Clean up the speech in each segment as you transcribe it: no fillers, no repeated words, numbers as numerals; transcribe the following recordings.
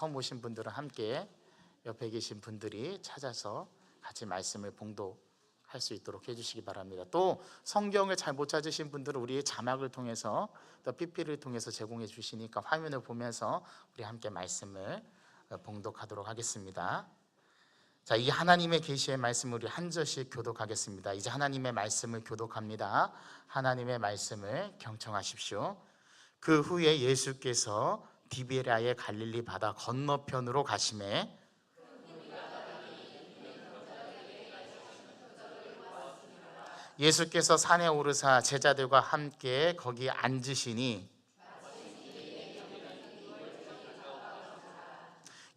처음 오신 분들은 함께 옆에 계신 분들이 찾아서 같이 말씀을 봉독할 수 있도록 해주시기 바랍니다. 또 성경을 잘 못 찾으신 분들은 우리의 자막을 통해서 또 PP를 통해서 제공해 주시니까 화면을 보면서 우리 함께 말씀을 봉독하도록 하겠습니다. 자, 이 하나님의 계시의 말씀을 우리 한 절씩 교독하겠습니다. 이제 하나님의 말씀을 교독합니다. 하나님의 말씀을 경청하십시오. 그 후에 예수께서 디베랴의 갈릴리 바다 건너편으로 가시매 예수께서 산에 오르사 제자들과 함께 거기 앉으시니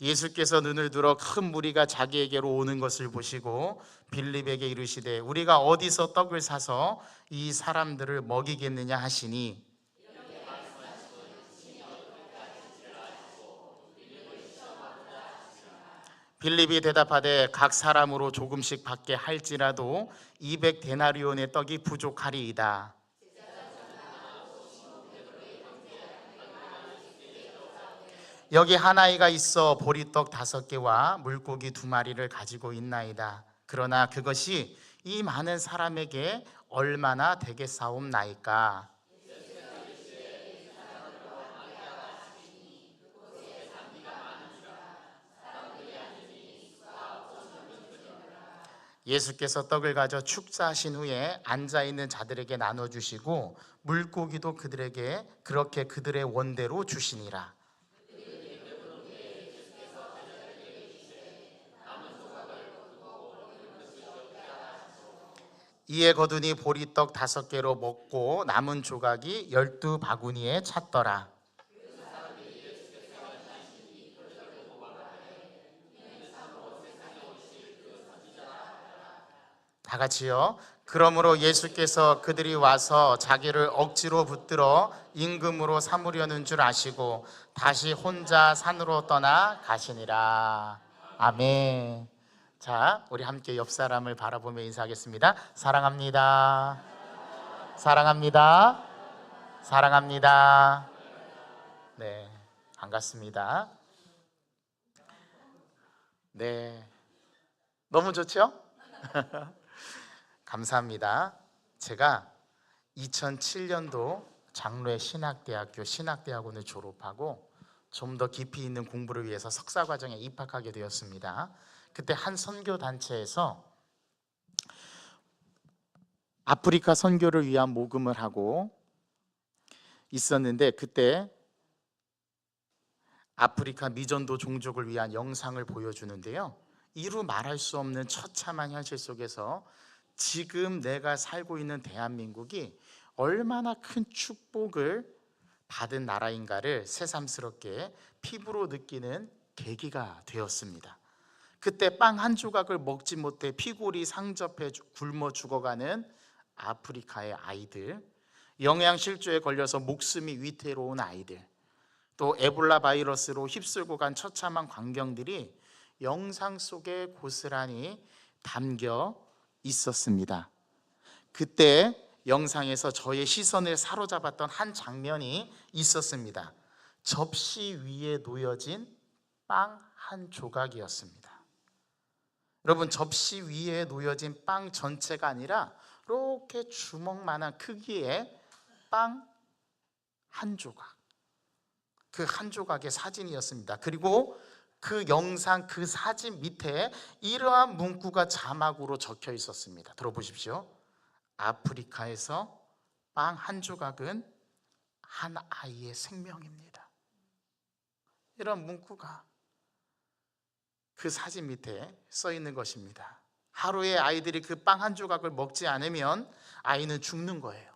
예수께서 눈을 들어 큰 무리가 자기에게로 오는 것을 보시고 빌립에게 이르시되 우리가 어디서 떡을 사서 이 사람들을 먹이겠느냐 하시니 빌립이 대답하되 각 사람으로 조금씩 받게 할지라도 200데나리온의 떡이 부족하리이다. 여기 한 아이가 있어 보리떡 5개와 물고기 2마리를 가지고 있나이다. 그러나 그것이 이 많은 사람에게 얼마나 되겠사옵나이까. 예수께서 떡을 가져 축사하신 후에 앉아있는 자들에게 나눠주시고 물고기도 그들에게 그렇게 그들의 원대로 주시니라. 이에 거두니 보리떡 5개로 먹고 남은 조각이 12바구니에 찼더라. 다 같이요. 그러므로 예수께서 그들이 와서 자기를 억지로 붙들어 임금으로 삼으려는 줄 아시고 다시 혼자 산으로 떠나 가시니라. 아멘. 자, 우리 함께 옆 사람을 바라보며 인사하겠습니다. 사랑합니다. 사랑합니다. 사랑합니다. 네, 반갑습니다. 네, 너무 좋죠? 감사합니다. 제가 2007년도 장로의 신학대학교 신학대학원을 졸업하고 좀 더 깊이 있는 공부를 위해서 석사과정에 입학하게 되었습니다. 그때 한 선교단체에서 아프리카 선교를 위한 모금을 하고 있었는데 그때 아프리카 미전도 종족을 위한 영상을 보여주는데요, 이루 말할 수 없는 처참한 현실 속에서 지금 내가 살고 있는 대한민국이 얼마나 큰 축복을 받은 나라인가를 새삼스럽게 피부로 느끼는 계기가 되었습니다. 그때 빵 한 조각을 먹지 못해 피골이 상접해 굶어 죽어가는 아프리카의 아이들, 영양실조에 걸려서 목숨이 위태로운 아이들, 또 에볼라 바이러스로 휩쓸고 간 처참한 광경들이 영상 속에 고스란히 담겨 있었습니다. 그때 영상에서 저의 시선을 사로잡았던 한 장면이 있었습니다. 접시 위에 놓여진 빵 한 조각이었습니다. 여러분, 접시 위에 놓여진 빵 전체가 아니라 이렇게 주먹만한 크기의 빵 한 조각, 그 한 조각의 사진이었습니다. 그리고 그 영상, 그 사진 밑에 이러한 문구가 자막으로 적혀 있었습니다. 들어보십시오. 아프리카에서 빵 한 조각은 한 아이의 생명입니다. 이런 문구가 그 사진 밑에 써 있는 것입니다. 하루에 아이들이 그 빵 한 조각을 먹지 않으면 아이는 죽는 거예요.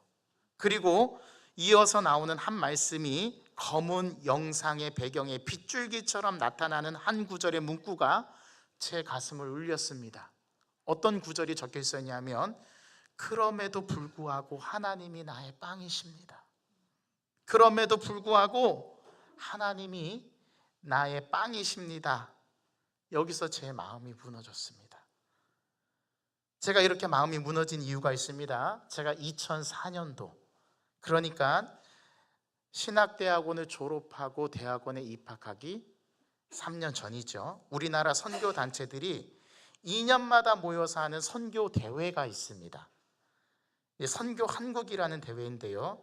그리고 이어서 나오는 한 말씀이 검은 영상의 배경에 빗줄기처럼 나타나는 한 구절의 문구가 제 가슴을 울렸습니다. 어떤 구절이 적혀 있었냐면 그럼에도 불구하고 하나님이 나의 빵이십니다. 그럼에도 불구하고 하나님이 나의 빵이십니다. 여기서 제 마음이 무너졌습니다. 제가 이렇게 마음이 무너진 이유가 있습니다. 제가 2004년도, 그러니까 신학대학원을 졸업하고 대학원에 입학하기 3년 전이죠. 우리나라 선교 단체들이 2년마다 모여서 하는 선교 대회가 있습니다. 선교 한국이라는 대회인데요.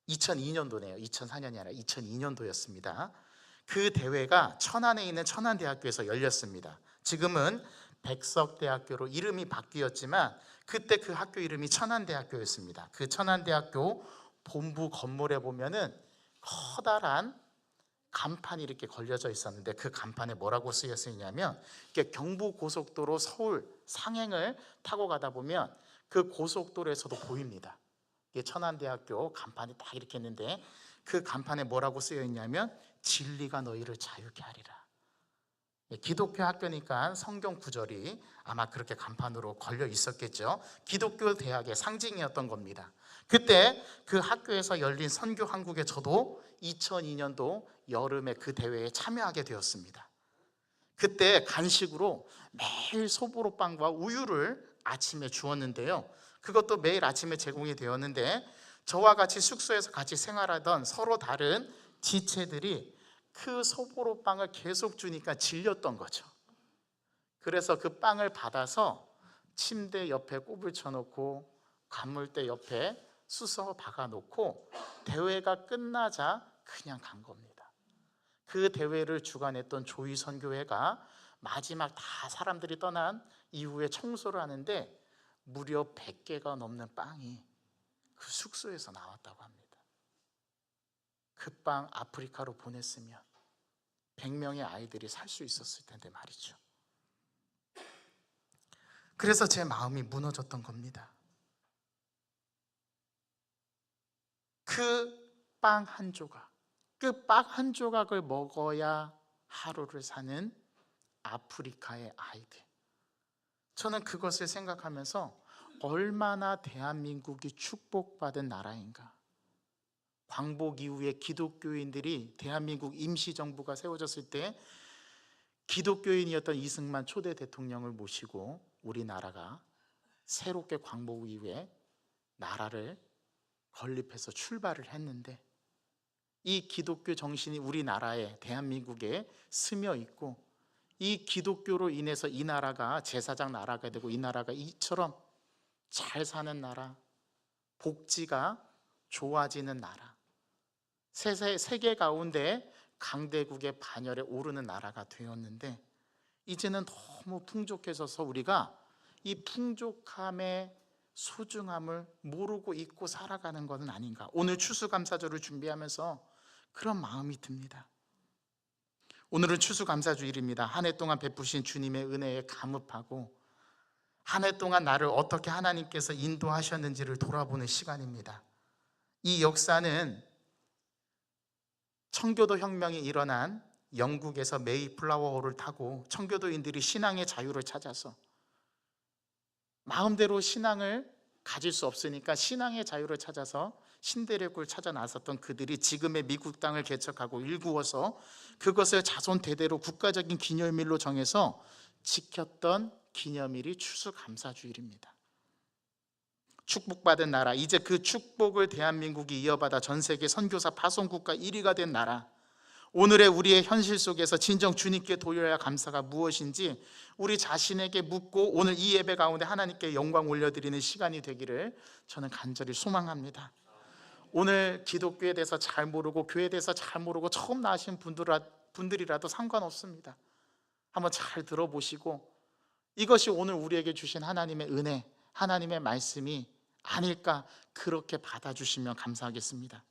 2002년도네요. 2004년이 아니라 2002년도였습니다. 그 대회가 천안에 있는 천안대학교에서 열렸습니다. 지금은 백석대학교로 이름이 바뀌었지만 그때 그 학교 이름이 천안대학교였습니다. 그 천안대학교 본부 건물에 보면은 커다란 간판이 이렇게 걸려져 있었는데 그 간판에 뭐라고 쓰여 있냐면, 경부고속도로 서울 상행을 타고 가다 보면 그 고속도로에서도 보입니다. 이게 천안대학교 간판이 딱 이렇게 있는데 그 간판에 뭐라고 쓰여 있냐면 진리가 너희를 자유케 하리라. 기독교 학교니까 성경 구절이 아마 그렇게 간판으로 걸려 있었겠죠. 기독교 대학의 상징이었던 겁니다. 그때 그 학교에서 열린 선교 한국에 저도 2002년도 여름에 그 대회에 참여하게 되었습니다. 그때 간식으로 매일 소보로빵과 우유를 아침에 주었는데요. 그것도 매일 아침에 제공이 되었는데 저와 같이 숙소에서 같이 생활하던 서로 다른 지체들이 그 소보로빵을 계속 주니까 질렸던 거죠. 그래서 그 빵을 받아서 침대 옆에 꼽을 쳐놓고 간물대 옆에 수서 박아놓고 대회가 끝나자 그냥 간 겁니다. 그 대회를 주관했던 조이 선교회가 마지막 다 사람들이 떠난 이후에 청소를 하는데 무려 100개가 넘는 빵이 그 숙소에서 나왔다고 합니다. 그 빵 아프리카로 보냈으면 100명의 아이들이 살 수 있었을 텐데 말이죠. 그래서 제 마음이 무너졌던 겁니다. 그 빵 한 조각, 그 빵 한 조각을 먹어야 하루를 사는 아프리카의 아이들. 저는 그것을 생각하면서 얼마나 대한민국이 축복받은 나라인가. 광복 이후에 기독교인들이 대한민국 임시정부가 세워졌을 때 기독교인이었던 이승만 초대 대통령을 모시고 우리나라가 새롭게 광복 이후에 나라를 건립해서 출발을 했는데 이 기독교 정신이 우리나라에 대한민국에 스며 있고 이 기독교로 인해서 이 나라가 제사장 나라가 되고 이 나라가 이처럼 잘 사는 나라, 복지가 좋아지는 나라, 세계 가운데 강대국의 반열에 오르는 나라가 되었는데 이제는 너무 풍족해져서 우리가 이 풍족함의 소중함을 모르고 잊고 살아가는 것은 아닌가. 오늘 추수감사절을 준비하면서 그런 마음이 듭니다. 오늘은 추수감사주일입니다. 한 해 동안 베푸신 주님의 은혜에 감업하고 한 해 동안 나를 어떻게 하나님께서 인도하셨는지를 돌아보는 시간입니다. 이 역사는 청교도 혁명이 일어난 영국에서 메이플라워호를 타고 청교도인들이 신앙의 자유를 찾아서 마음대로 신앙을 가질 수 없으니까 신앙의 자유를 찾아서 신대륙을 찾아 나섰던 그들이 지금의 미국 땅을 개척하고 일구어서 그것을 자손 대대로 국가적인 기념일로 정해서 지켰던 기념일이 추수감사주일입니다. 축복받은 나라, 이제 그 축복을 대한민국이 이어받아 전 세계 선교사 파송국가 1위가 된 나라. 오늘의 우리의 현실 속에서 진정 주님께 돌려야 감사가 무엇인지 우리 자신에게 묻고 오늘 이 예배 가운데 하나님께 영광 올려드리는 시간이 되기를 저는 간절히 소망합니다. 오늘 기독교에 대해서 잘 모르고 교회에 대해서 잘 모르고 처음 나신 분들이라도 상관없습니다. 한번 잘 들어보시고 이것이 오늘 우리에게 주신 하나님의 은혜, 하나님의 말씀이 아닐까 그렇게 받아주시면 감사하겠습니다.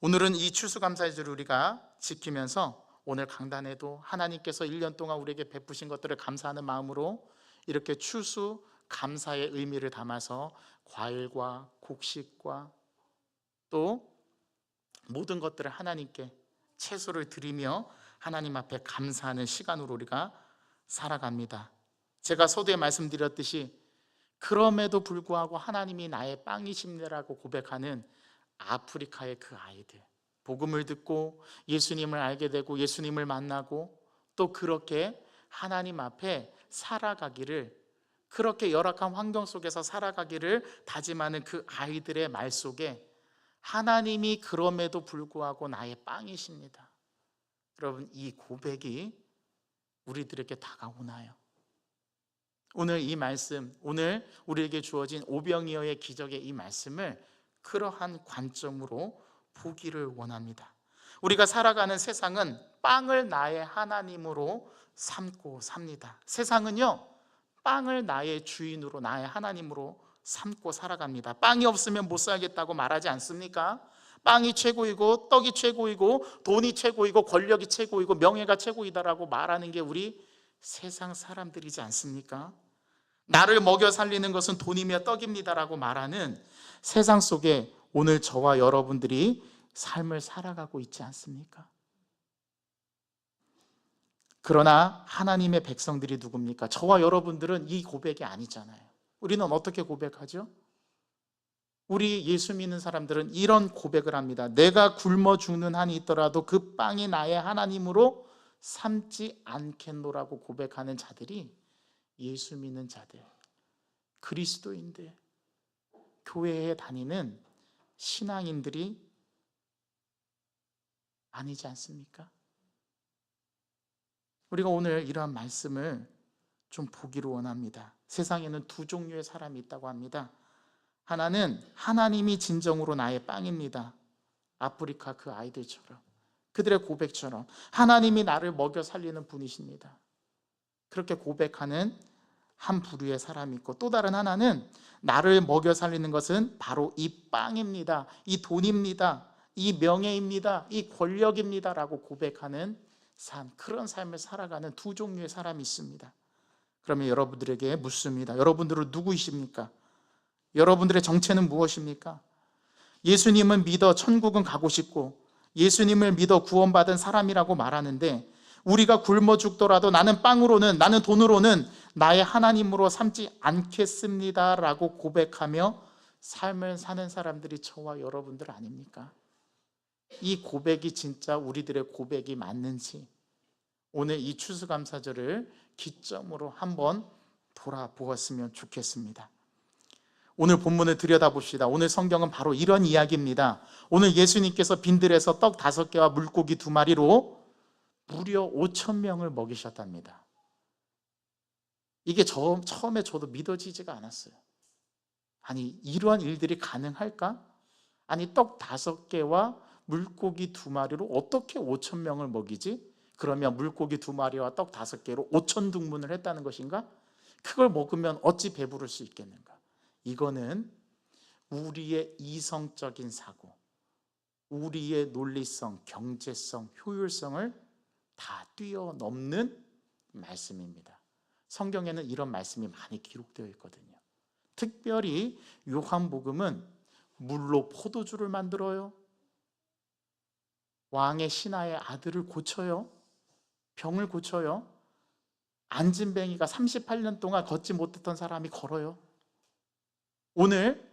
오늘은 이 추수감사절을 우리가 지키면서 오늘 강단에도 하나님께서 1년 동안 우리에게 베푸신 것들을 감사하는 마음으로 이렇게 추수감사의 의미를 담아서 과일과 곡식과 또 모든 것들을 하나님께 채소를 드리며 하나님 앞에 감사하는 시간으로 우리가 살아갑니다. 제가 서두에 말씀드렸듯이 그럼에도 불구하고 하나님이 나의 빵이십니다라고 고백하는 아프리카의 그 아이들, 복음을 듣고 예수님을 알게 되고 예수님을 만나고 또 그렇게 하나님 앞에 살아가기를, 그렇게 열악한 환경 속에서 살아가기를 다짐하는 그 아이들의 말 속에 하나님이 그럼에도 불구하고 나의 빵이십니다 여러분, 이 고백이 우리들에게 다가오나요? 오늘 이 말씀, 오늘 우리에게 주어진 오병이어의 기적의 이 말씀을 그러한 관점으로 보기를 원합니다. 우리가 살아가는 세상은 빵을 나의 하나님으로 삼고 삽니다. 세상은요, 빵을 나의 주인으로, 나의 하나님으로 삼고 살아갑니다. 빵이 없으면 못 살겠다고 말하지 않습니까? 빵이 최고이고 떡이 최고이고 돈이 최고이고 권력이 최고이고 명예가 최고이다라고 말하는 게 우리 세상 사람들이지 않습니까? 나를 먹여 살리는 것은 돈이며 떡입니다라고 말하는 세상 속에 오늘 저와 여러분들이 삶을 살아가고 있지 않습니까? 그러나 하나님의 백성들이 누굽니까? 저와 여러분들은 이 고백이 아니잖아요. 우리는 어떻게 고백하죠? 우리 예수 믿는 사람들은 이런 고백을 합니다. 내가 굶어 죽는 한이 있더라도 그 빵이 나의 하나님으로 삼지 않겠노라고 고백하는 자들이 예수 믿는 자들, 그리스도인들, 교회에 다니는 신앙인들이 아니지 않습니까? 우리가 오늘 이러한 말씀을 좀 보기를 원합니다. 세상에는 두 종류의 사람이 있다고 합니다. 하나는 하나님이 진정으로 나의 빵입니다. 아프리카 그 아이들처럼, 그들의 고백처럼 하나님이 나를 먹여 살리는 분이십니다. 그렇게 고백하는 한 부류의 사람이 있고, 또 다른 하나는 나를 먹여 살리는 것은 바로 이 빵입니다, 이 돈입니다, 이 명예입니다, 이 권력입니다 라고 고백하는 삶, 그런 삶을 살아가는 두 종류의 사람이 있습니다. 그러면 여러분들에게 묻습니다. 여러분들은 누구이십니까? 여러분들의 정체는 무엇입니까? 예수님은 믿어 천국은 가고 싶고 예수님을 믿어 구원받은 사람이라고 말하는데, 우리가 굶어 죽더라도 나는 빵으로는, 나는 돈으로는 나의 하나님으로 삼지 않겠습니다 라고 고백하며 삶을 사는 사람들이 저와 여러분들 아닙니까? 이 고백이 진짜 우리들의 고백이 맞는지 오늘 이 추수감사절을 기점으로 한번 돌아보았으면 좋겠습니다. 오늘 본문을 들여다봅시다. 오늘 성경은 바로 이런 이야기입니다. 오늘 예수님께서 빈들에서 떡 5개와 물고기 2마리로 무려 5,000명을 먹이셨답니다. 이게 처음에 저도 믿어지지가 않았어요. 아니, 이러한 일들이 가능할까? 아니, 떡 5개와 물고기 2마리로 어떻게 5,000명을 먹이지? 그러면 물고기 2마리와 떡 5개로 5,000등분을 했다는 것인가? 그걸 먹으면 어찌 배부를 수 있겠는가? 이거는 우리의 이성적인 사고, 우리의 논리성, 경제성, 효율성을 다 뛰어넘는 말씀입니다. 성경에는 이런 말씀이 많이 기록되어 있거든요. 특별히 요한복음은 물로 포도주를 만들어요. 왕의 신하의 아들을 고쳐요. 병을 고쳐요. 안진뱅이가 38년 동안 걷지 못했던 사람이 걸어요. 오늘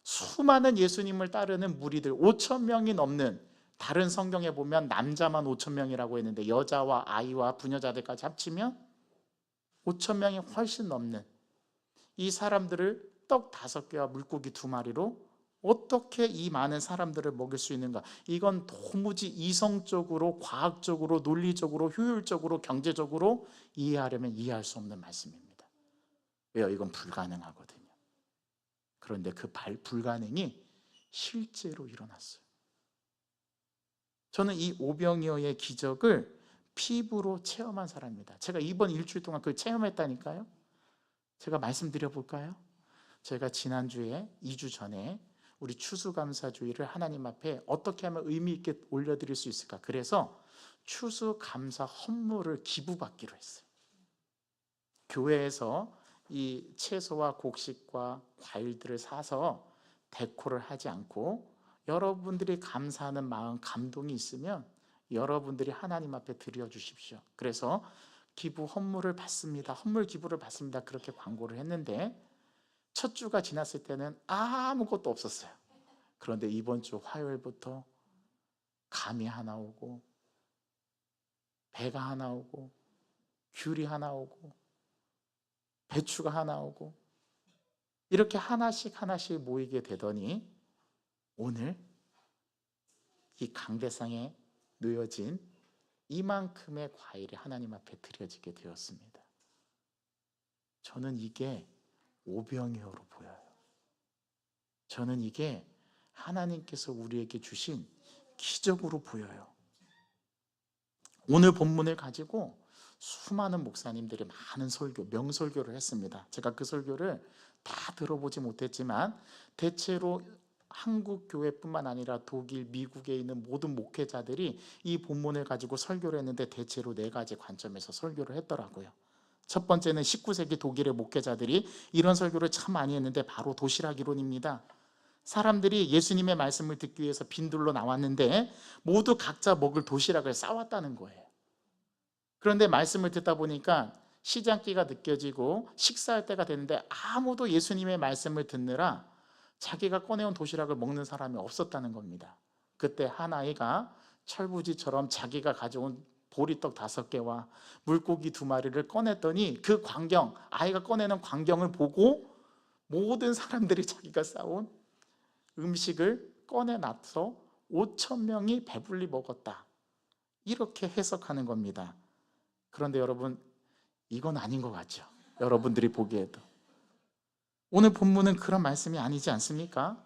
수많은 예수님을 따르는 무리들 5,000명이 넘는, 다른 성경에 보면 남자만 5,000명이라고 했는데 여자와 아이와 부녀자들까지 합치면 5,000명이 훨씬 넘는 이 사람들을 떡 5개와 물고기 2마리로 어떻게 이 많은 사람들을 먹일 수 있는가? 이건 도무지 이성적으로, 과학적으로, 논리적으로, 효율적으로, 경제적으로 이해하려면 이해할 수 없는 말씀입니다. 왜요? 이건 불가능하거든요. 그런데 그 불가능이 실제로 일어났어요. 저는 이 오병이어의 기적을 피부로 체험한 사람입니다. 제가 이번 일주일 동안 그걸 체험했다니까요. 제가 말씀드려 볼까요? 제가 지난주에 2주 전에 우리 추수감사주일을 하나님 앞에 어떻게 하면 의미 있게 올려드릴 수 있을까? 그래서 추수감사 헌물을 기부받기로 했어요. 교회에서 이 채소와 곡식과 과일들을 사서 데코를 하지 않고 여러분들이 감사하는 마음, 감동이 있으면 여러분들이 하나님 앞에 드려주십시오. 그래서 기부 헌물을 받습니다. 헌물 기부를 받습니다. 그렇게 광고를 했는데 첫 주가 지났을 때는 아무것도 없었어요. 그런데 이번 주 화요일부터 감이 하나 오고 배가 하나 오고 귤이 하나 오고 배추가 하나 오고 이렇게 하나씩 모이게 되더니 오늘 이 강대상에 놓여진 이만큼의 과일이 하나님 앞에 드려지게 되었습니다. 저는 이게 오병이어로 보여요. 저는 이게 하나님께서 우리에게 주신 기적으로 보여요. 오늘 본문을 가지고 수많은 목사님들이 많은 설교, 명설교를 했습니다. 제가 그 설교를 다 들어보지 못했지만 대체로 한국 교회뿐만 아니라 독일, 미국에 있는 모든 목회자들이 이 본문을 가지고 설교를 했는데 대체로 4가지 관점에서 설교를 했더라고요. 첫 번째는 19세기 독일의 목회자들이 이런 설교를 참 많이 했는데 바로 도시락 이론입니다. 사람들이 예수님의 말씀을 듣기 위해서 빈들로 나왔는데 모두 각자 먹을 도시락을 싸왔다는 거예요. 그런데 말씀을 듣다 보니까 시장기가 느껴지고 식사할 때가 됐는데 아무도 예수님의 말씀을 듣느라 자기가 꺼내온 도시락을 먹는 사람이 없었다는 겁니다. 그때 한 아이가 철부지처럼 자기가 가져온 보리떡 5개와 물고기 2마리를 꺼냈더니 그 광경, 아이가 꺼내는 광경을 보고 모든 사람들이 자기가 싸온 음식을 꺼내놔서 5,000명이 배불리 먹었다, 이렇게 해석하는 겁니다. 그런데 여러분, 이건 아닌 것 같죠? 여러분들이 보기에도 오늘 본문은 그런 말씀이 아니지 않습니까?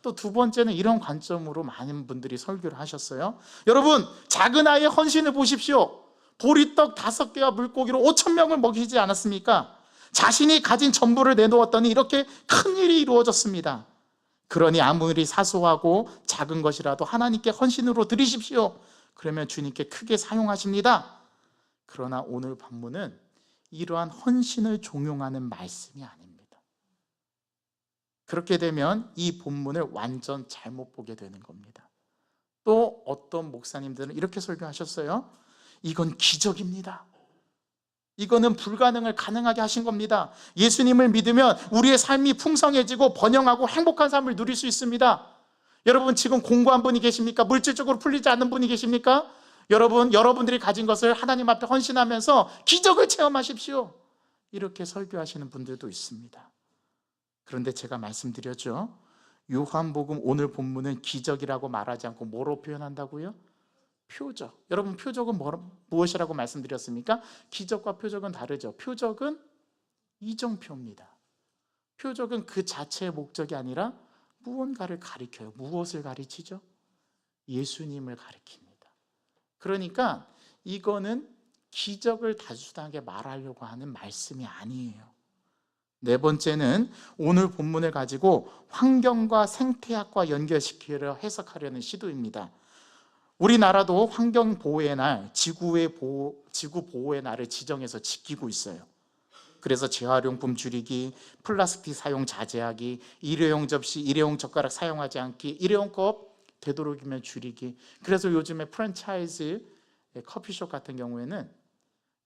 또 2번째는 이런 관점으로 많은 분들이 설교를 하셨어요. 여러분, 작은 아이의 헌신을 보십시오. 보리떡 5개와 물고기로 5,000명을 먹이지 않았습니까? 자신이 가진 전부를 내놓았더니 이렇게 큰 일이 이루어졌습니다. 그러니 아무리 사소하고 작은 것이라도 하나님께 헌신으로 드리십시오. 그러면 주님께 크게 사용하십니다. 그러나 오늘 본문은 이러한 헌신을 종용하는 말씀이 아닙니다. 그렇게 되면 이 본문을 완전 잘못 보게 되는 겁니다. 또 어떤 목사님들은 이렇게 설교하셨어요. 이건 기적입니다. 이거는 불가능을 가능하게 하신 겁니다. 예수님을 믿으면 우리의 삶이 풍성해지고 번영하고 행복한 삶을 누릴 수 있습니다. 여러분, 지금 공고한 분이 계십니까? 물질적으로 풀리지 않는 분이 계십니까? 여러분들이 가진 것을 하나님 앞에 헌신하면서 기적을 체험하십시오. 이렇게 설교하시는 분들도 있습니다. 그런데 제가 말씀드렸죠. 요한복음 오늘 본문은 기적이라고 말하지 않고 뭐로 표현한다고요? 표적. 여러분, 표적은 무엇이라고 말씀드렸습니까? 기적과 표적은 다르죠. 표적은 이정표입니다. 표적은 그 자체의 목적이 아니라 무언가를 가리켜요. 무엇을 가리치죠? 예수님을 가리킵니다. 그러니까 이거는 기적을 단순하게 말하려고 하는 말씀이 아니에요. 4번째는 오늘 본문을 가지고 환경과 생태학과 연결시키려 해석하려는 시도입니다. 우리나라도 환경보호의 날, 지구 보호의 날을 지정해서 지키고 있어요. 그래서 재활용품 줄이기, 플라스틱 사용 자제하기, 일회용 접시, 일회용 젓가락 사용하지 않기, 일회용 컵 되도록이면 줄이기. 그래서 요즘에 프랜차이즈 커피숍 같은 경우에는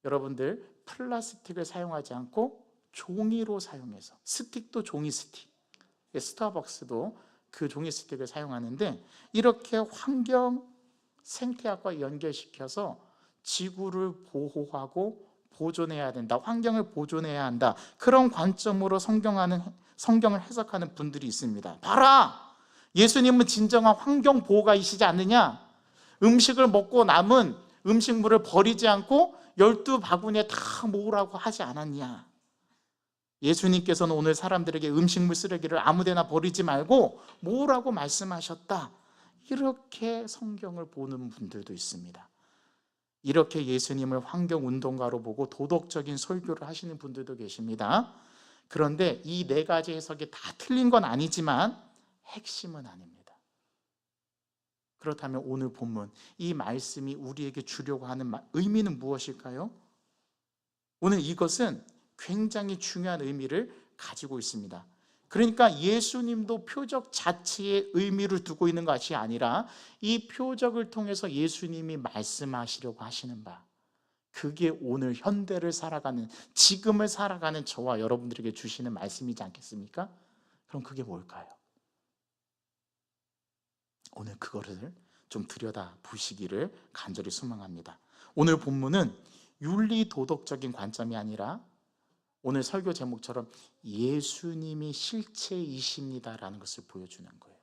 여러분들 플라스틱을 사용하지 않고 종이로 사용해서, 스틱도 종이 스틱, 스타벅스도 그 종이 스틱을 사용하는데 이렇게 환경 생태학과 연결시켜서 지구를 보호하고 보존해야 된다, 환경을 보존해야 한다, 그런 관점으로 성경을 해석하는 분들이 있습니다. 봐라, 예수님은 진정한 환경 보호가이시지 않느냐? 음식을 먹고 남은 음식물을 버리지 않고 12바구니에 다 모으라고 하지 않았냐? 예수님께서는 오늘 사람들에게 음식물 쓰레기를 아무데나 버리지 말고 모으라고 말씀하셨다, 이렇게 성경을 보는 분들도 있습니다. 이렇게 예수님을 환경운동가로 보고 도덕적인 설교를 하시는 분들도 계십니다. 그런데 이 4가지 해석이 다 틀린 건 아니지만 핵심은 아닙니다. 그렇다면 오늘 본문, 이 말씀이 우리에게 주려고 하는 의미는 무엇일까요? 오늘 이것은 굉장히 중요한 의미를 가지고 있습니다. 그러니까 예수님도 표적 자체의 의미를 두고 있는 것이 아니라 이 표적을 통해서 예수님이 말씀하시려고 하시는 바, 그게 오늘 현대를 살아가는, 지금을 살아가는 저와 여러분들에게 주시는 말씀이지 않겠습니까? 그럼 그게 뭘까요? 오늘 그거를 좀 들여다 보시기를 간절히 소망합니다. 오늘 본문은 윤리 도덕적인 관점이 아니라 오늘 설교 제목처럼 예수님이 실체이십니다라는 것을 보여주는 거예요.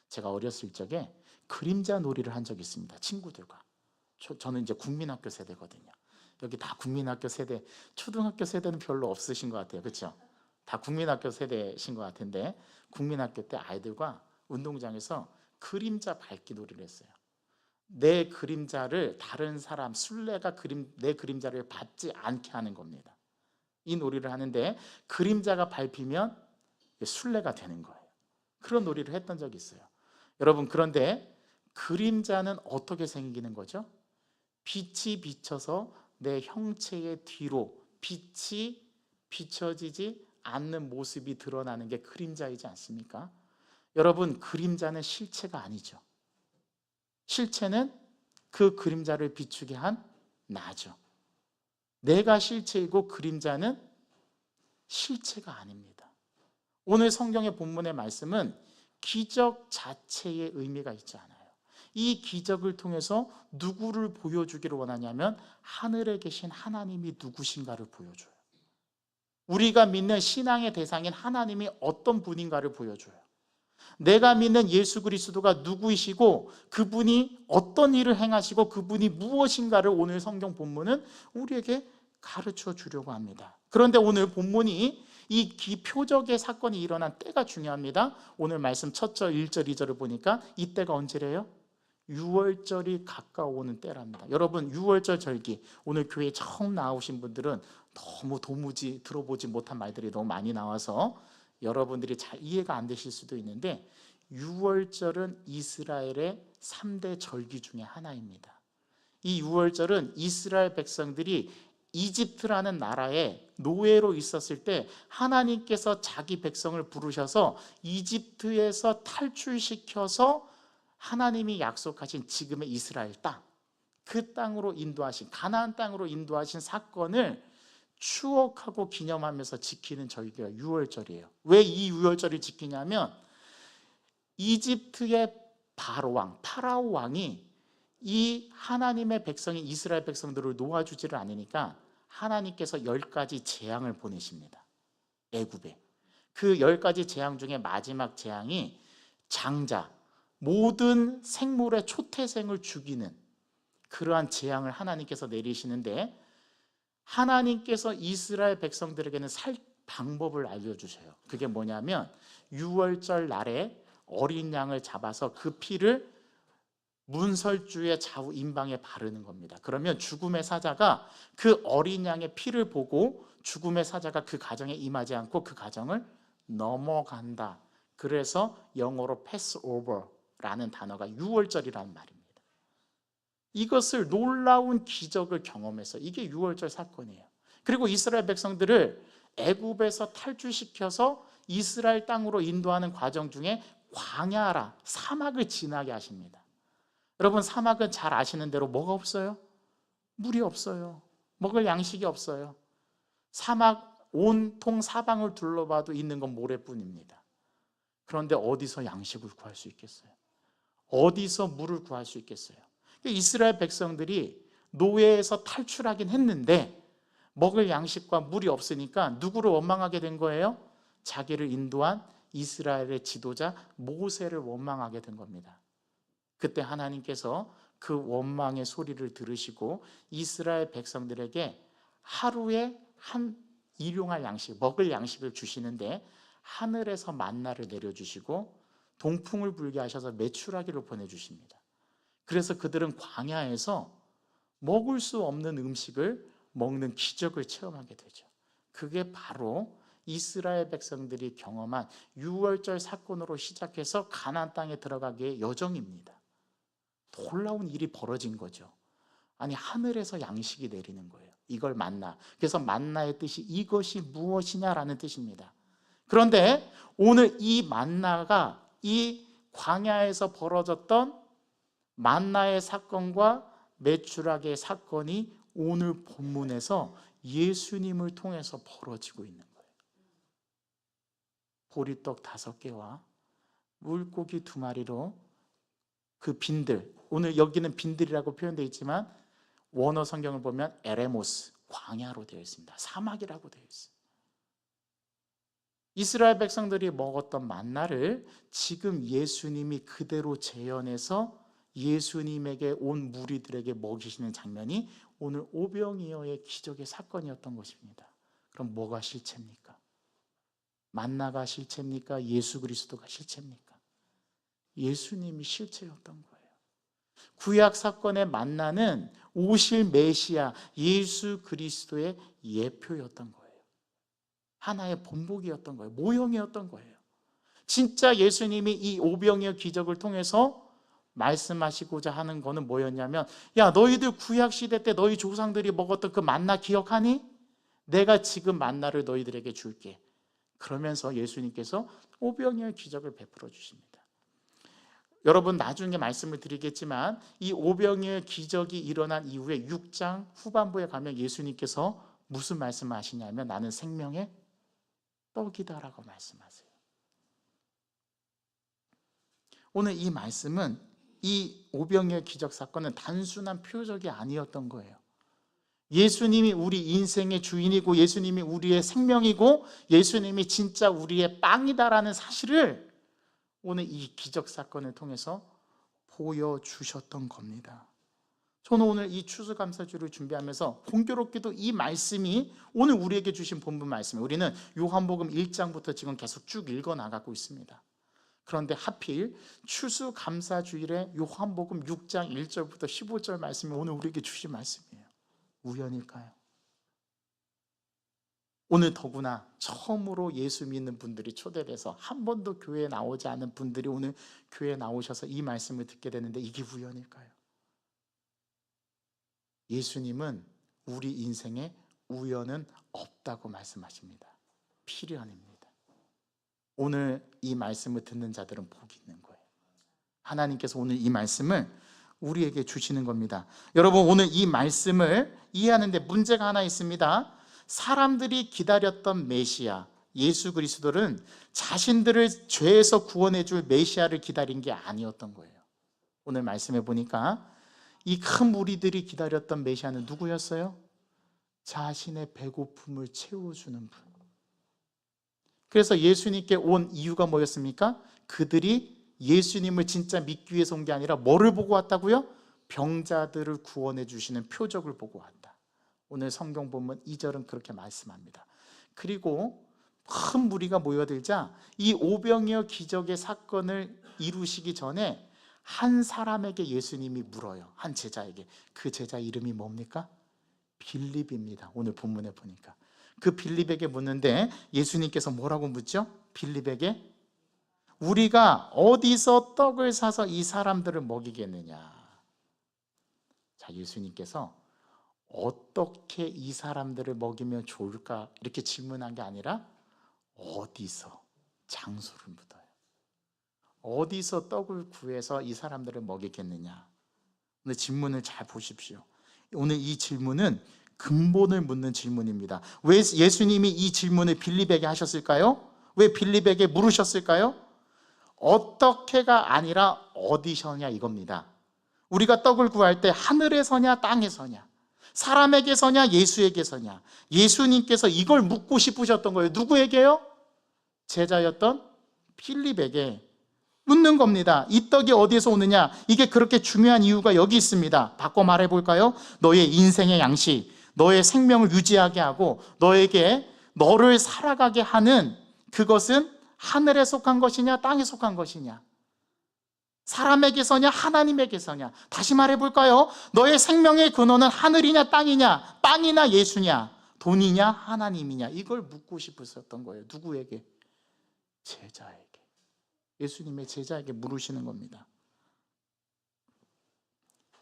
제가 어렸을 적에 그림자 놀이를 한 적이 있습니다. 친구들과. 저는 이제 국민학교 세대거든요. 여기 다 국민학교 세대, 초등학교 세대는 별로 없으신 것 같아요. 그렇죠? 다 국민학교 세대신 것 같은데, 국민학교 때 아이들과 운동장에서 그림자 밟기 놀이를 했어요. 내 그림자를 다른 사람, 술래가 내 그림자를 밟지 않게 하는 겁니다. 이 놀이를 하는데 그림자가 밟히면 술래가 되는 거예요. 그런 놀이를 했던 적이 있어요. 여러분, 그런데 그림자는 어떻게 생기는 거죠? 빛이 비쳐서 내 형체의 뒤로 빛이 비춰지지 않는 모습이 드러나는 게 그림자이지 않습니까? 여러분, 그림자는 실체가 아니죠. 실체는 그 그림자를 비추게 한 나죠. 내가 실체이고 그림자는 실체가 아닙니다. 오늘 성경의 본문의 말씀은 기적 자체의 의미가 있지 않아요. 이 기적을 통해서 누구를 보여주기를 원하냐면 하늘에 계신 하나님이 누구신가를 보여줘요. 우리가 믿는 신앙의 대상인 하나님이 어떤 분인가를 보여줘요. 내가 믿는 예수 그리스도가 누구이시고 그분이 어떤 일을 행하시고 그분이 무엇인가를 오늘 성경 본문은 우리에게 가르쳐 주려고 합니다. 그런데 오늘 본문이 이 표적의 사건이 일어난 때가 중요합니다. 오늘 말씀 첫 절 1절 2절을 보니까 이때가 언제래요? 유월절이 가까워오는 때랍니다. 여러분, 유월절 절기, 오늘 교회에 처음 나오신 분들은 너무 도무지 들어보지 못한 말들이 너무 많이 나와서 여러분들이 잘 이해가 안 되실 수도 있는데, 유월절은 이스라엘의 3대 절기 중에 하나입니다. 이 유월절은 이스라엘 백성들이 이집트라는 나라에 노예로 있었을 때 하나님께서 자기 백성을 부르셔서 이집트에서 탈출시켜서 하나님이 약속하신 지금의 이스라엘 땅, 그 땅으로 인도하신, 가나안 땅으로 인도하신 사건을 추억하고 기념하면서 지키는 절기가 유월절이에요. 왜 이 유월절을 지키냐면 이집트의 파라오 왕이 이 하나님의 백성인 이스라엘 백성들을 놓아주지를 않으니까 하나님께서 10가지 재앙을 보내십니다. 애굽에. 그 10가지 재앙 중에 마지막 재앙이 장자, 모든 생물의 초태생을 죽이는 그러한 재앙을 하나님께서 내리시는데, 하나님께서 이스라엘 백성들에게는 살 방법을 알려주셔요. 그게 뭐냐면 유월절 날에 어린 양을 잡아서 그 피를 문설주의 좌우 임방에 바르는 겁니다. 그러면 죽음의 사자가 그 어린 양의 피를 보고 죽음의 사자가 그 가정에 임하지 않고 그 가정을 넘어간다. 그래서 영어로 패스오버라는 단어가 유월절이라는 말입니다. 이것을 놀라운 기적을 경험해서 이게 유월절 사건이에요. 그리고 이스라엘 백성들을 애굽에서 탈출시켜서 이스라엘 땅으로 인도하는 과정 중에 광야라, 사막을 지나게 하십니다. 여러분, 사막은 잘 아시는 대로 뭐가 없어요? 물이 없어요. 먹을 양식이 없어요. 사막 온통 사방을 둘러봐도 있는 건 모래뿐입니다. 그런데 어디서 양식을 구할 수 있겠어요? 어디서 물을 구할 수 있겠어요? 이스라엘 백성들이 노예에서 탈출하긴 했는데 먹을 양식과 물이 없으니까 누구를 원망하게 된 거예요? 자기를 인도한 이스라엘의 지도자 모세를 원망하게 된 겁니다. 그때 하나님께서 그 원망의 소리를 들으시고 이스라엘 백성들에게 하루에 한 일용할 양식, 먹을 양식을 주시는데 하늘에서 만나를 내려주시고 동풍을 불게 하셔서 메추라기를 보내주십니다. 그래서 그들은 광야에서 먹을 수 없는 음식을 먹는 기적을 체험하게 되죠. 그게 바로 이스라엘 백성들이 경험한 유월절 사건으로 시작해서 가나안 땅에 들어가기의 여정입니다. 놀라운 일이 벌어진 거죠. 아니, 하늘에서 양식이 내리는 거예요. 이걸 만나. 그래서 만나의 뜻이 이것이 무엇이냐라는 뜻입니다. 그런데 오늘 이 만나가 이 광야에서 벌어졌던 만나의 사건과 메추라기의 사건이 오늘 본문에서 예수님을 통해서 벌어지고 있는 거예요. 보리떡 5개와 물고기 2마리로 그 빈들, 오늘 여기는 빈들이라고 표현되어 있지만 원어 성경을 보면 에레모스, 광야로 되어 있습니다. 사막이라고 되어 있어요. 이스라엘 백성들이 먹었던 만나를 지금 예수님이 그대로 재현해서 예수님에게 온 무리들에게 먹이시는 장면이 오늘 오병이어의 기적의 사건이었던 것입니다. 그럼 뭐가 실체입니까? 만나가 실체입니까? 예수 그리스도가 실체입니까? 예수님이 실체였던 거예요. 구약 사건의 만나는 오실 메시아 예수 그리스도의 예표였던 거예요. 하나의 본보기였던 거예요. 모형이었던 거예요. 진짜 예수님이 이 오병이어 기적을 통해서 말씀하시고자 하는 거는 뭐였냐면, 야, 너희들 구약 시대 때 너희 조상들이 먹었던 그 만나 기억하니? 내가 지금 만나를 너희들에게 줄게. 그러면서 예수님께서 오병이어 기적을 베풀어 주십니다. 여러분, 나중에 말씀을 드리겠지만 이 오병이어 기적이 일어난 이후에 6장 후반부에 가면 예수님께서 무슨 말씀을 하시냐면, 나는 생명의 떡이다라고 말씀하세요. 오늘 이 말씀은, 이 오병이어 기적 사건은 단순한 표적이 아니었던 거예요. 예수님이 우리 인생의 주인이고 예수님이 우리의 생명이고 예수님이 진짜 우리의 빵이다라는 사실을 오늘 이 기적 사건을 통해서 보여주셨던 겁니다. 저는 오늘 이 추수감사주를 준비하면서 공교롭게도 이 말씀이 오늘 우리에게 주신 본문 말씀이에요. 우리는 요한복음 1장부터 지금 계속 쭉 읽어나가고 있습니다. 그런데 하필 추수감사주일에 요한복음 6장 1절부터 15절 말씀이 오늘 우리에게 주신 말씀이에요. 우연일까요? 오늘 더구나 처음으로 예수 믿는 분들이 초대돼서 한 번도 교회에 나오지 않은 분들이 오늘 교회에 나오셔서 이 말씀을 듣게 되는데 이게 우연일까요? 예수님은 우리 인생에 우연은 없다고 말씀하십니다. 필연입니다. 오늘 이 말씀을 듣는 자들은 복이 있는 거예요. 하나님께서 오늘 이 말씀을 우리에게 주시는 겁니다. 여러분, 오늘 이 말씀을 이해하는데 문제가 하나 있습니다. 사람들이 기다렸던 메시아 예수 그리스도는 자신들을 죄에서 구원해 줄 메시아를 기다린 게 아니었던 거예요. 오늘 말씀해 보니까 이 큰 무리들이 기다렸던 메시아는 누구였어요? 자신의 배고픔을 채워주는 분. 그래서 예수님께 온 이유가 뭐였습니까? 그들이 예수님을 진짜 믿기 위해서 온 게 아니라 뭐를 보고 왔다고요? 병자들을 구원해 주시는 표적을 보고 왔다. 오늘 성경 본문 2절은 그렇게 말씀합니다. 그리고 큰 무리가 모여들자 이 오병이어 기적의 사건을 이루시기 전에 한 사람에게 예수님이 물어요. 한 제자에게. 그 제자 이름이 뭡니까? 빌립입니다. 오늘 본문에 보니까 그 빌립에게 묻는데 예수님께서 뭐라고 묻죠? 빌립에게 우리가 어디서 떡을 사서 이 사람들을 먹이겠느냐. 자, 예수님께서 어떻게 이 사람들을 먹이면 좋을까 이렇게 질문한 게 아니라 어디서, 장소를 묻어요. 어디서 떡을 구해서 이 사람들을 먹이겠느냐. 오늘 질문을 잘 보십시오. 오늘 이 질문은 근본을 묻는 질문입니다. 왜 예수님이 이 질문을 빌립에게 하셨을까요? 왜 빌립에게 물으셨을까요? 어떻게가 아니라 어디서냐 이겁니다. 우리가 떡을 구할 때 하늘에서냐 땅에서냐, 사람에게서냐 예수에게서냐, 예수님께서 이걸 묻고 싶으셨던 거예요. 누구에게요? 제자였던 빌립에게 묻는 겁니다. 이 떡이 어디에서 오느냐? 이게 그렇게 중요한 이유가 여기 있습니다. 바꿔 말해 볼까요? 너의 인생의 양식, 너의 생명을 유지하게 하고 너에게 너를 살아가게 하는 그것은 하늘에 속한 것이냐 땅에 속한 것이냐, 사람에게서냐 하나님에게서냐. 다시 말해 볼까요? 너의 생명의 근원은 하늘이냐 땅이냐, 빵이나 예수냐, 돈이냐 하나님이냐. 이걸 묻고 싶으셨던 거예요. 누구에게? 제자에게. 예수님의 제자에게 물으시는 겁니다.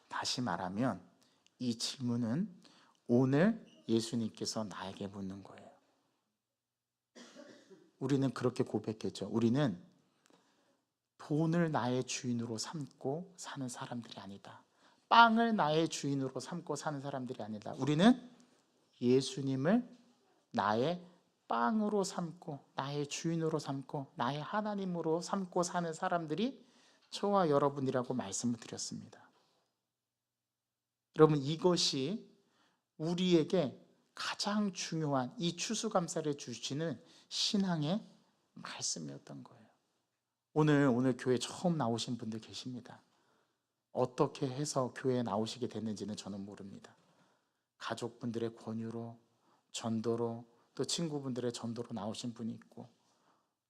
다시 말하면 이 질문은 오늘 예수님께서 나에게 묻는 거예요. 우리는 그렇게 고백했죠. 우리는 돈을 나의 주인으로 삼고 사는 사람들이 아니다. 빵을 나의 주인으로 삼고 사는 사람들이 아니다. 우리는 예수님을 나의 빵으로 삼고 나의 주인으로 삼고 나의 하나님으로 삼고 사는 사람들이 저와 여러분이라고 말씀을 드렸습니다. 여러분, 이것이 우리에게 가장 중요한 이 추수감사를 주시는 신앙의 말씀이었던 거예요. 오늘 교회 처음 나오신 분들 계십니다. 어떻게 해서 교회에 나오시게 됐는지는 저는 모릅니다. 가족분들의 권유로, 전도로, 또 친구분들의 전도로 나오신 분이 있고,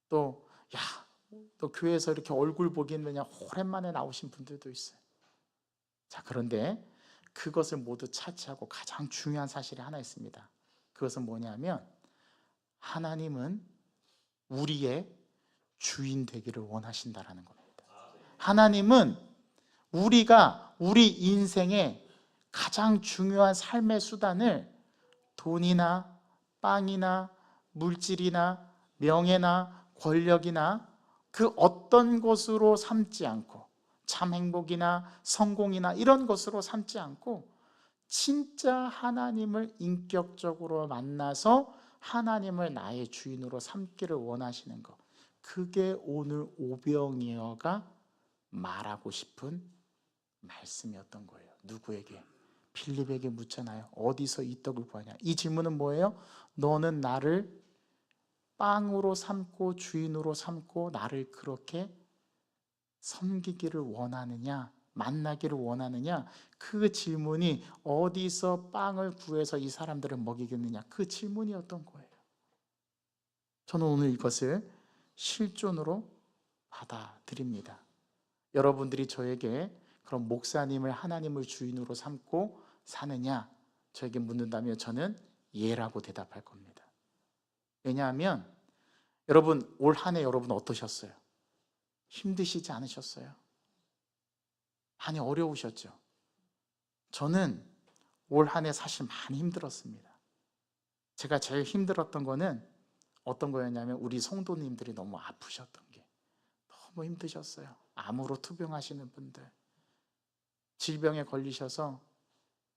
또 야, 또 교회에서 이렇게 얼굴 보기는 그냥 오랜만에 나오신 분들도 있어요. 자, 그런데 그것을 모두 차치하고 가장 중요한 사실이 하나 있습니다. 그것은 뭐냐면 하나님은 우리의 주인 되기를 원하신다라는 겁니다. 하나님은 우리가 우리 인생의 가장 중요한 삶의 수단을 돈이나 빵이나 물질이나 명예나 권력이나 그 어떤 것으로 삼지 않고, 참 행복이나 성공이나 이런 것으로 삼지 않고 진짜 하나님을 인격적으로 만나서 하나님을 나의 주인으로 삼기를 원하시는 것, 그게 오늘 오병이어가 말하고 싶은 말씀이었던 거예요. 누구에게? 빌립에게 묻잖아요. 어디서 이 떡을 구하냐? 이 질문은 뭐예요? 너는 나를 빵으로 삼고 주인으로 삼고 나를 그렇게 섬기기를 원하느냐, 만나기를 원하느냐? 그 질문이 어디서 빵을 구해서 이 사람들을 먹이겠느냐, 그 질문이었던 거예요. 저는 오늘 이것을 실존으로 받아들입니다. 여러분들이 저에게 그럼 목사님을 하나님을 주인으로 삼고 사느냐 저에게 묻는다면 저는 예라고 대답할 겁니다. 왜냐하면 여러분, 올 한 해 여러분 어떠셨어요? 힘드시지 않으셨어요? 많이 어려우셨죠? 저는 올 한 해 사실 많이 힘들었습니다. 제가 제일 힘들었던 거는 어떤 거였냐면 우리 성도님들이 너무 아프셨던 게 너무 힘드셨어요. 암으로 투병하시는 분들, 질병에 걸리셔서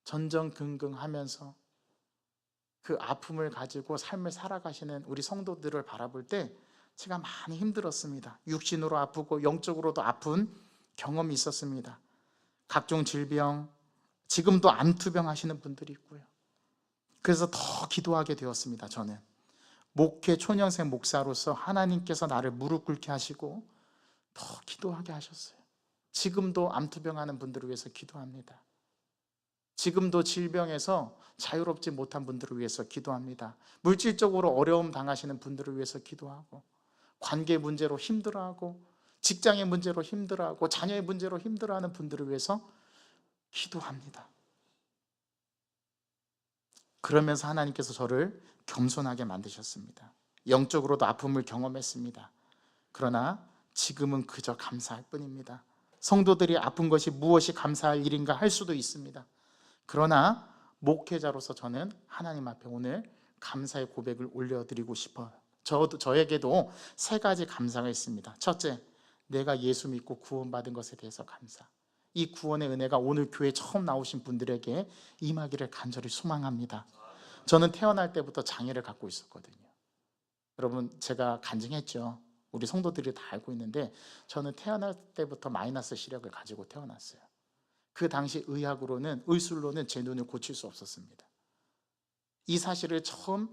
전전긍긍하면서 그 아픔을 가지고 삶을 살아가시는 우리 성도들을 바라볼 때 제가 많이 힘들었습니다. 육신으로 아프고 영적으로도 아픈 경험이 있었습니다. 각종 질병, 지금도 암투병 하시는 분들이 있고요. 그래서 더 기도하게 되었습니다. 저는 목회 초년생 목사로서 하나님께서 나를 무릎 꿇게 하시고 더 기도하게 하셨어요. 지금도 암투병하는 분들을 위해서 기도합니다. 지금도 질병에서 자유롭지 못한 분들을 위해서 기도합니다. 물질적으로 어려움 당하시는 분들을 위해서 기도하고, 관계 문제로 힘들어하고, 직장의 문제로 힘들어하고, 자녀의 문제로 힘들어하는 분들을 위해서 기도합니다. 그러면서 하나님께서 저를 겸손하게 만드셨습니다. 영적으로도 아픔을 경험했습니다. 그러나 지금은 그저 감사할 뿐입니다. 성도들이 아픈 것이 무엇이 감사할 일인가 할 수도 있습니다. 그러나 목회자로서 저는 하나님 앞에 오늘 감사의 고백을 올려드리고 싶어요. 저에게도 세 가지 감사가 있습니다. 첫째, 내가 예수 믿고 구원받은 것에 대해서 감사. 이 구원의 은혜가 오늘 교회 처음 나오신 분들에게 임하기를 간절히 소망합니다. 저는 태어날 때부터 장애를 갖고 있었거든요. 여러분, 제가 간증했죠. 우리 성도들이 다 알고 있는데 저는 태어날 때부터 마이너스 시력을 가지고 태어났어요. 그 당시 의학으로는, 의술로는 제 눈을 고칠 수 없었습니다. 이 사실을 처음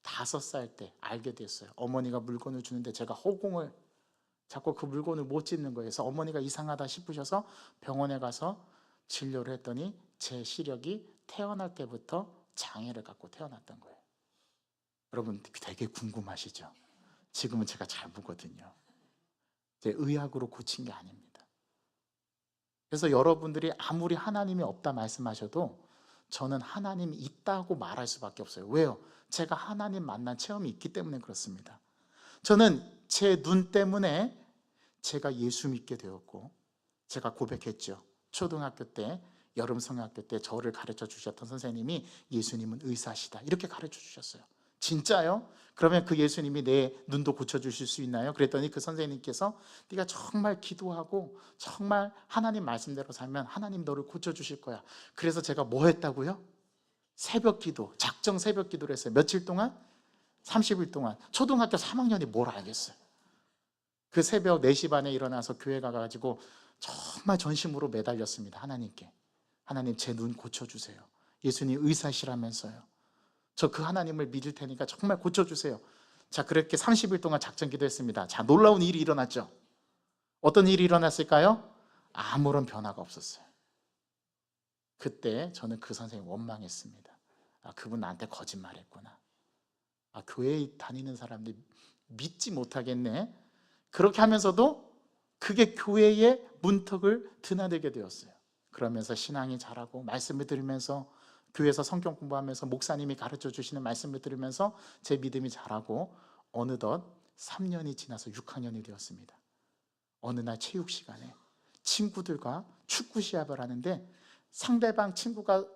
5살 때 알게 됐어요. 어머니가 물건을 주는데 제가 허공을 자꾸 그 물건을 못 짚는 거예요. 그래서 어머니가 이상하다 싶으셔서 병원에 가서 진료를 했더니 제 시력이 태어날 때부터 장애를 갖고 태어났던 거예요. 여러분 되게 궁금하시죠? 지금은 제가 잘 보거든요. 제 의학으로 고친 게 아닙니다. 그래서 여러분들이 아무리 하나님이 없다 말씀하셔도 저는 하나님이 있다고 말할 수밖에 없어요. 왜요? 제가 하나님 만난 체험이 있기 때문에 그렇습니다. 저는 제 눈 때문에 제가 예수 믿게 되었고, 제가 고백했죠. 초등학교 때, 여름 성학교 때 저를 가르쳐 주셨던 선생님이 예수님은 의사시다 이렇게 가르쳐 주셨어요. 진짜요? 그러면 그 예수님이 내 눈도 고쳐주실 수 있나요? 그랬더니 그 선생님께서 네가 정말 기도하고 정말 하나님 말씀대로 살면 하나님 너를 고쳐주실 거야. 그래서 제가 뭐 했다고요? 새벽 기도, 작정 새벽 기도를 했어요. 며칠 동안? 30일 동안. 초등학교 3학년이 뭘 알겠어요. 그 새벽 4시 반에 일어나서 교회 가가지고 정말 전심으로 매달렸습니다. 하나님께. 하나님 제 눈 고쳐주세요. 예수님 의사시라면서요. 저 그 하나님을 믿을 테니까 정말 고쳐주세요. 자, 그렇게 30일 동안 작전 기도했습니다. 자, 놀라운 일이 일어났죠. 어떤 일이 일어났을까요? 아무런 변화가 없었어요. 그때 저는 그 선생님 원망했습니다. 그분 나한테 거짓말했구나. 교회에 다니는 사람들이 믿지 못하겠네. 그렇게 하면서도 그게 교회의 문턱을 드나들게 되었어요. 그러면서 신앙이 자라고 말씀을 들으면서 교회에서 성경 공부하면서 목사님이 가르쳐 주시는 말씀을 들으면서 제 믿음이 자라고 어느덧 3년이 지나서 6학년이 되었습니다. 어느 날 체육 시간에 친구들과 축구 시합을 하는데 상대방 친구가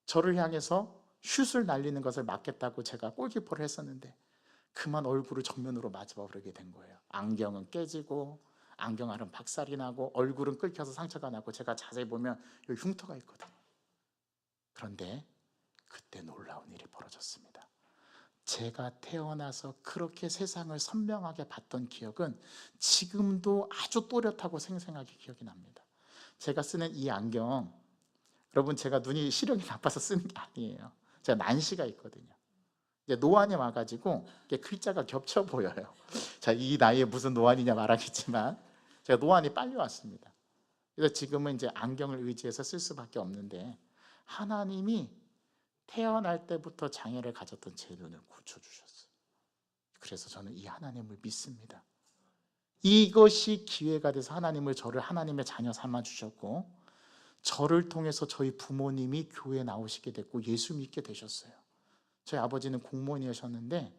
저를 향해서 슛을 날리는 것을 막겠다고 제가 골키퍼를 했었는데 그만 얼굴을 정면으로 맞아버리게 된 거예요. 안경은 깨지고 안경알은 박살이 나고 얼굴은 끓여서 상처가 나고 제가 자세히 보면 여기 흉터가 있거든요. 그런데 그때 놀라운 일이 벌어졌습니다. 제가 태어나서 그렇게 세상을 선명하게 봤던 기억은 지금도 아주 또렷하고 생생하게 기억이 납니다. 제가 쓰는 이 안경, 여러분 제가 눈이 시력이 나빠서 쓰는 게 아니에요. 제가 난시가 있거든요. 이제 노안이 와가지고 글자가 겹쳐 보여요. 자, 이 나이에 무슨 노안이냐 말하겠지만 제가 노안이 빨리 왔습니다. 그래서 지금은 이제 안경을 의지해서 쓸 수밖에 없는데 하나님이 태어날 때부터 장애를 가졌던 제 눈을 고쳐주셨어요. 그래서 저는 이 하나님을 믿습니다. 이것이 기회가 돼서 저를 하나님의 자녀 삼아주셨고 저를 통해서 저희 부모님이 교회에 나오시게 됐고 예수 믿게 되셨어요. 저희 아버지는 공무원이셨는데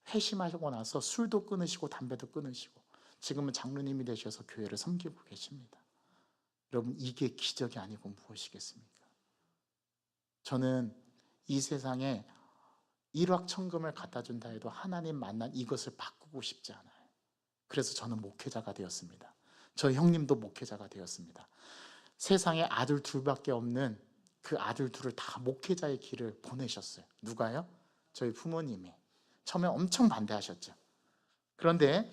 회심하시고 나서 술도 끊으시고 담배도 끊으시고 지금은 장로님이 되셔서 교회를 섬기고 계십니다. 여러분 이게 기적이 아니고 무엇이겠습니까? 저는 이 세상에 일확천금을 갖다 준다 해도 하나님 만난 이것을 바꾸고 싶지 않아요. 그래서 저는 목회자가 되었습니다. 저희 형님도 목회자가 되었습니다. 세상에 아들 둘밖에 없는 그 아들 둘을 다 목회자의 길을 보내셨어요. 누가요? 저희 부모님이. 처음에 엄청 반대하셨죠. 그런데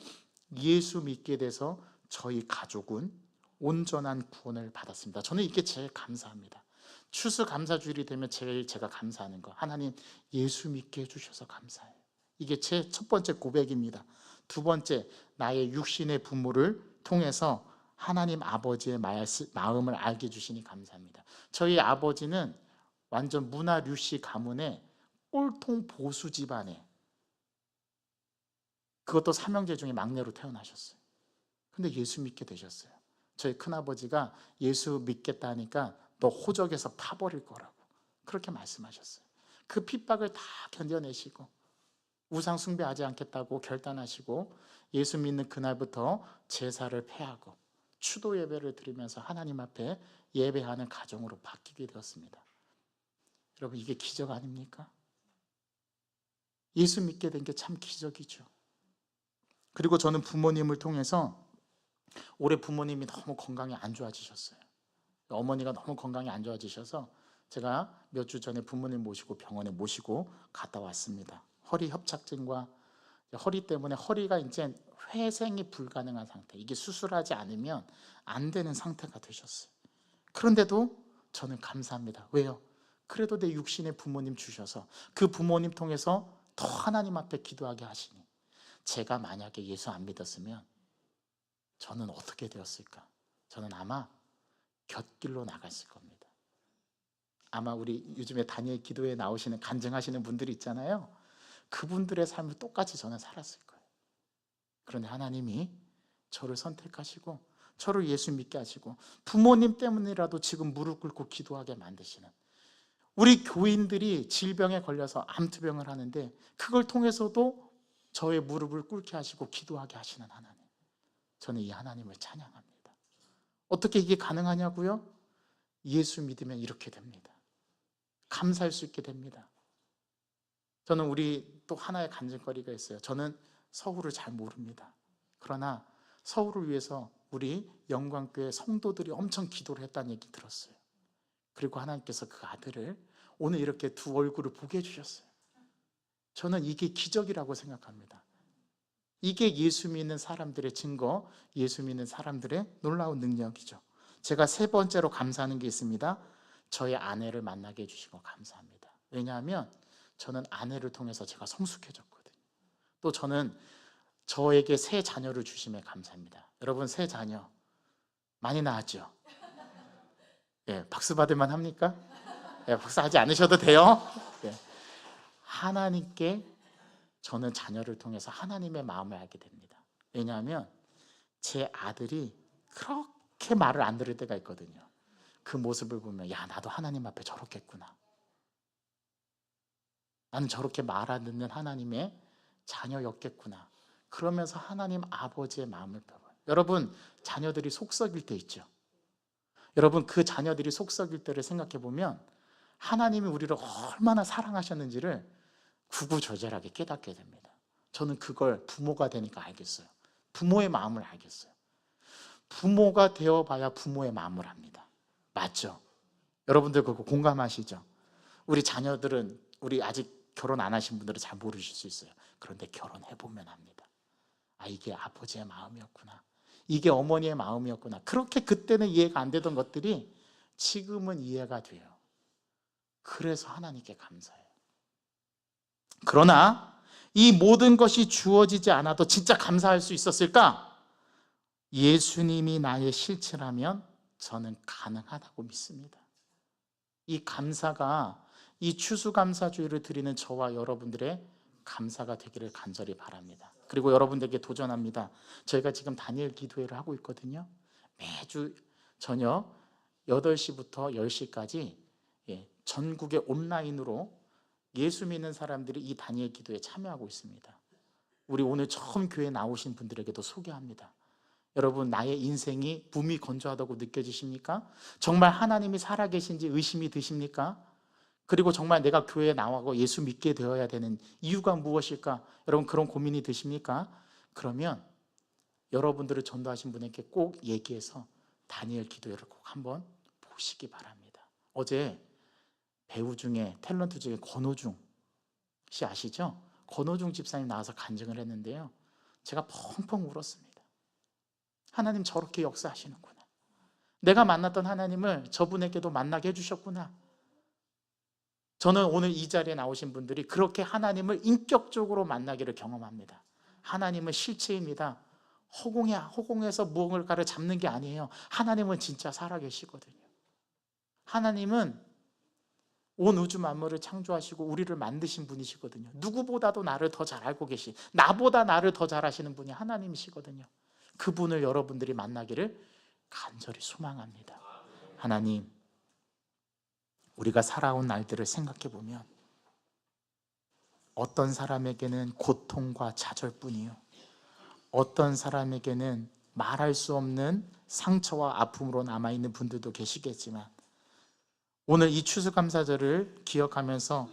예수 믿게 돼서 저희 가족은 온전한 구원을 받았습니다. 저는 이게 제일 감사합니다. 추수감사주일이 되면 제가 감사하는 거, 하나님 예수 믿게 해주셔서 감사해요. 이게 제 첫 번째 고백입니다. 두 번째, 나의 육신의 부모를 통해서 하나님 아버지의 마음을 알게 해주시니 감사합니다. 저희 아버지는 완전 문화류씨 가문의 꼴통 보수 집안에, 그것도 삼형제 중에 막내로 태어나셨어요. 근데 예수 믿게 되셨어요. 저희 큰아버지가 예수 믿겠다 하니까 너 호적에서 파버릴 거라고 그렇게 말씀하셨어요. 그 핍박을 다 견뎌내시고 우상 숭배하지 않겠다고 결단하시고 예수 믿는 그날부터 제사를 폐하고 추도 예배를 드리면서 하나님 앞에 예배하는 가정으로 바뀌게 되었습니다. 여러분 이게 기적 아닙니까? 예수 믿게 된 게 참 기적이죠. 그리고 저는 부모님을 통해서 올해 부모님이 너무 건강이 안 좋아지셨어요. 어머니가 너무 건강이 안 좋아지셔서 제가 몇 주 전에 부모님 모시고 병원에 모시고 갔다 왔습니다. 허리 협착증과 허리 때문에 허리가 이제 회생이 불가능한 상태, 이게 수술하지 않으면 안 되는 상태가 되셨어요. 그런데도 저는 감사합니다. 왜요? 그래도 내 육신의 부모님 주셔서 그 부모님 통해서 더 하나님 앞에 기도하게 하시니 제가 만약에 예수 안 믿었으면 저는 어떻게 되었을까? 저는 아마 곁길로 나갔을 겁니다. 아마 우리 요즘에 다니엘 기도에 나오시는 간증하시는 분들이 있잖아요. 그분들의 삶을 똑같이 저는 살았을 거예요. 그런데 하나님이 저를 선택하시고 저를 예수 믿게 하시고 부모님 때문이라도 지금 무릎 꿇고 기도하게 만드시는, 우리 교인들이 질병에 걸려서 암투병을 하는데 그걸 통해서도 저의 무릎을 꿇게 하시고 기도하게 하시는 하나님, 저는 이 하나님을 찬양합니다. 어떻게 이게 가능하냐고요? 예수 믿으면 이렇게 됩니다. 감사할 수 있게 됩니다. 저는 우리 또 하나의 간증거리가 있어요. 저는 서울을 잘 모릅니다. 그러나 서울을 위해서 우리 영광교회 성도들이 엄청 기도를 했다는 얘기 들었어요. 그리고 하나님께서 그 아들을 오늘 이렇게 두 얼굴을 보게 해주셨어요. 저는 이게 기적이라고 생각합니다. 이게 예수 믿는 사람들의 증거, 예수 믿는 사람들의 놀라운 능력이죠. 제가 세 번째로 감사하는 게 있습니다. 저의 아내를 만나게 해주시고 감사합니다. 왜냐하면 저는 아내를 통해서 제가 성숙해졌거든요. 또 저는 저에게 새 자녀를 주심에 감사합니다. 여러분, 새 자녀, 많이 나았죠? 예, 박수 받을만 합니까? 예, 박수 하지 않으셔도 돼요. 예. 하나님께 저는 자녀를 통해서 하나님의 마음을 알게 됩니다. 왜냐하면 제 아들이 그렇게 말을 안 들을 때가 있거든요. 그 모습을 보면 야, 나도 하나님 앞에 저렇겠구나. 나는 저렇게 말 안 듣는 하나님의 자녀였겠구나. 그러면서 하나님 아버지의 마음을 배워요. 여러분, 자녀들이 속 썩일 때 있죠. 여러분, 그 자녀들이 속 썩일 때를 생각해 보면 하나님이 우리를 얼마나 사랑하셨는지를 구구절절하게 깨닫게 됩니다. 저는 그걸 부모가 되니까 알겠어요. 부모의 마음을 알겠어요. 부모가 되어봐야 부모의 마음을 압니다. 맞죠? 여러분들 그거 공감하시죠? 우리 자녀들은, 우리 아직 결혼 안 하신 분들은 잘 모르실 수 있어요. 그런데 결혼해보면 압니다. 아, 이게 아버지의 마음이었구나. 이게 어머니의 마음이었구나. 그렇게 그때는 이해가 안 되던 것들이 지금은 이해가 돼요. 그래서 하나님께 감사해요. 그러나 이 모든 것이 주어지지 않아도 진짜 감사할 수 있었을까? 예수님이 나의 실체라면 저는 가능하다고 믿습니다. 이 감사가, 이 추수감사주의를 드리는 저와 여러분들의 감사가 되기를 간절히 바랍니다. 그리고 여러분들에게 도전합니다. 저희가 지금 다니엘 기도회를 하고 있거든요. 매주 저녁 8시부터 10시까지 전국의 온라인으로 예수 믿는 사람들이 이 다니엘 기도에 참여하고 있습니다. 우리 오늘 처음 교회 나오신 분들에게도 소개합니다. 여러분, 나의 인생이 무미건조하다고 느껴지십니까? 정말 하나님이 살아계신지 의심이 드십니까? 그리고 정말 내가 교회에 나와서 예수 믿게 되어야 되는 이유가 무엇일까? 여러분, 그런 고민이 드십니까? 그러면 여러분들을 전도하신 분에게 꼭 얘기해서 다니엘 기도회를 꼭 한번 보시기 바랍니다. 어제 배우 중에, 탤런트 중에 권호중 씨 아시죠? 권호중 집사님 나와서 간증을 했는데요, 제가 펑펑 울었습니다. 하나님 저렇게 역사하시는구나. 내가 만났던 하나님을 저분에게도 만나게 해주셨구나. 저는 오늘 이 자리에 나오신 분들이 그렇게 하나님을 인격적으로 만나기를 경험합니다. 하나님은 실체입니다. 허공에서 무언가를 잡는 게 아니에요. 하나님은 진짜 살아계시거든요. 하나님은 온 우주 만물을 창조하시고 우리를 만드신 분이시거든요. 누구보다도 나를 더 잘 알고 계신, 나보다 나를 더 잘 아시는 분이 하나님이시거든요. 그분을 여러분들이 만나기를 간절히 소망합니다. 하나님, 우리가 살아온 날들을 생각해 보면 어떤 사람에게는 고통과 좌절뿐이요, 어떤 사람에게는 말할 수 없는 상처와 아픔으로 남아있는 분들도 계시겠지만, 오늘 이 추수감사절을 기억하면서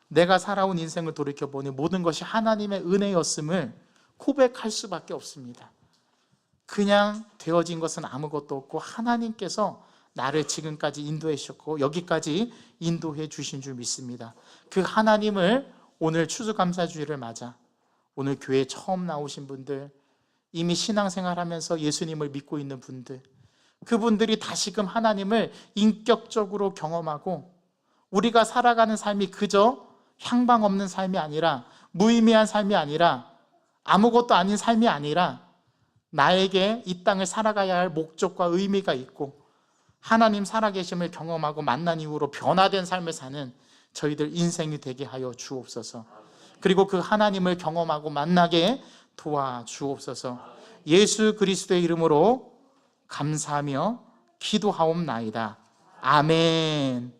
내가 살아온 인생을 돌이켜보니 모든 것이 하나님의 은혜였음을 고백할 수밖에 없습니다. 그냥 되어진 것은 아무것도 없고 하나님께서 나를 지금까지 인도해 주셨고 여기까지 인도해 주신 줄 믿습니다. 그 하나님을 오늘 추수감사주의를 맞아 오늘 교회에 처음 나오신 분들, 이미 신앙생활하면서 예수님을 믿고 있는 분들, 그분들이 다시금 하나님을 인격적으로 경험하고 우리가 살아가는 삶이 그저 향방 없는 삶이 아니라, 무의미한 삶이 아니라, 아무것도 아닌 삶이 아니라 나에게 이 땅을 살아가야 할 목적과 의미가 있고 하나님 살아계심을 경험하고 만난 이후로 변화된 삶을 사는 저희들 인생이 되게 하여 주옵소서. 그리고 그 하나님을 경험하고 만나게 도와주옵소서. 예수 그리스도의 이름으로 감사하며 기도하옵나이다. 아멘.